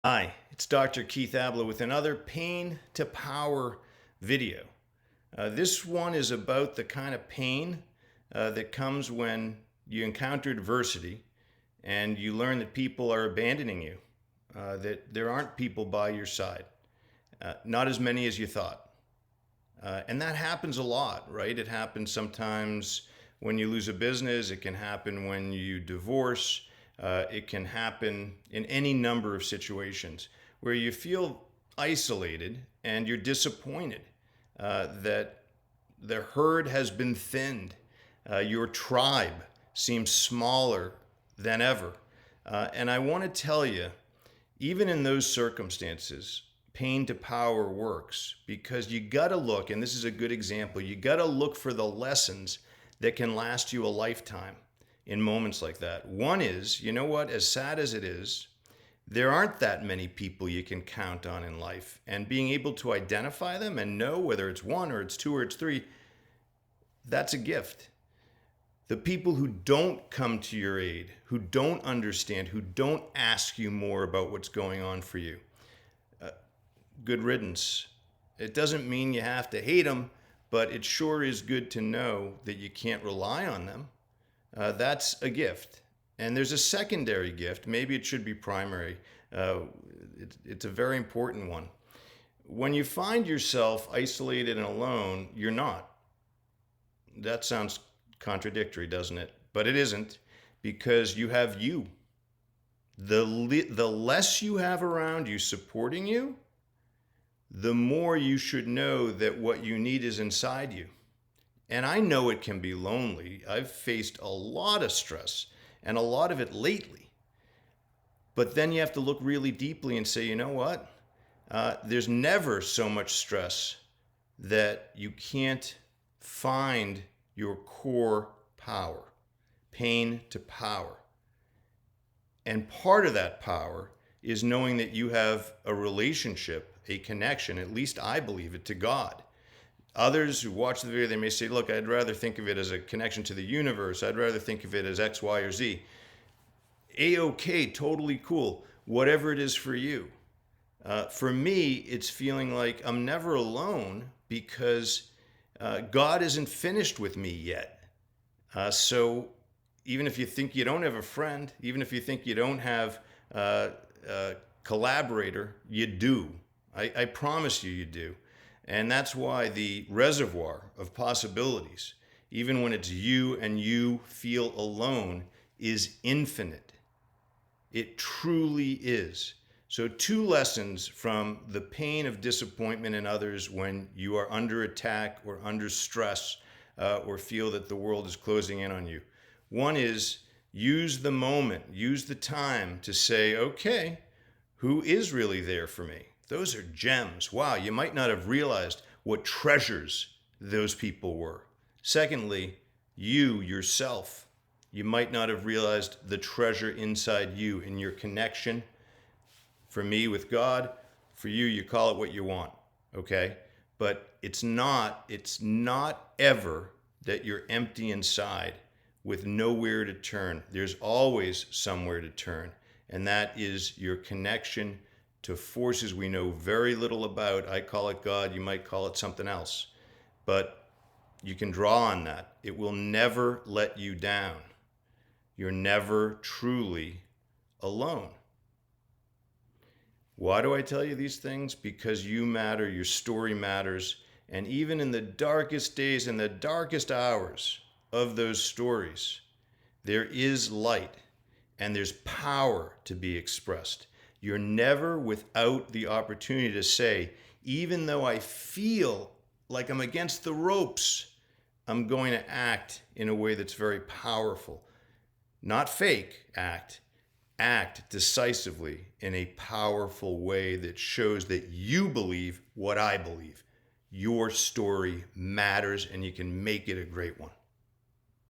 Hi, it's Dr. Keith Ablow with another Pain to Power video. This one is about the kind of pain that comes when you encounter adversity and you learn that people are abandoning you, that there aren't people by your side, not as many as you thought. And that happens a lot, right? It happens sometimes when you lose a business, it can happen when you divorce, it can happen in any number of situations where you feel isolated and you're disappointed that the herd has been thinned. Your tribe seems smaller than ever. And I want to tell you, even in those circumstances, pain to power works because you got to look, and this is a good example, you got to look for the lessons that can last you a lifetime in moments like that. One is, you know what, as sad as it is, there aren't that many people you can count on in life. And being able to identify them and know whether it's one or it's two or it's three, that's a gift. The people who don't come to your aid, who don't understand, who don't ask you more about what's going on for you, good riddance. It doesn't mean you have to hate them, but it sure is good to know that you can't rely on them. That's a gift. And there's a secondary gift. Maybe it should be primary. It's a very important one. When you find yourself isolated and alone, you're not. That sounds contradictory, doesn't it? But it isn't, because you have you. The less you have around you supporting you, the more you should know that what you need is inside you. And I know it can be lonely. I've faced a lot of stress and a lot of it lately. But then you have to look really deeply and say, you know what? There's never so much stress that you can't find your core power, pain to power. And part of that power is knowing that you have a relationship, a connection, at least I believe it, to God. Others who watch the video, they may say, look, I'd rather think of it as a connection to the universe. I'd rather think of it as X, Y, or Z. A-OK, totally cool. Whatever it is for you. For me, it's feeling like I'm never alone because God isn't finished with me yet. So even if you think you don't have a friend, even if you think you don't have a collaborator, you do. I promise you, you do. And that's why the reservoir of possibilities, even when it's you and you feel alone, is infinite. It truly is. So 2 lessons from the pain of disappointment in others when you are under attack or under stress or feel that the world is closing in on you. One is use the moment, use the time to say, okay, who is really there for me? Those are gems. Wow, you might not have realized what treasures those people were. Secondly, you yourself. You might not have realized the treasure inside you in your connection. For me, with God. For you, you call it what you want, okay? But it's not ever that you're empty inside with nowhere to turn. There's always somewhere to turn, and that is your connection to forces we know very little about. I call it God, you might call it something else. But you can draw on that. It will never let you down. You're never truly alone. Why do I tell you these things? Because you matter, your story matters, and even in the darkest days and the darkest hours of those stories, there is light and there's power to be expressed. You're never without the opportunity to say, even though I feel like I'm against the ropes, I'm going to act in a way that's very powerful. Not fake act decisively in a powerful way that shows that you believe what I believe. Your story matters and you can make it a great one.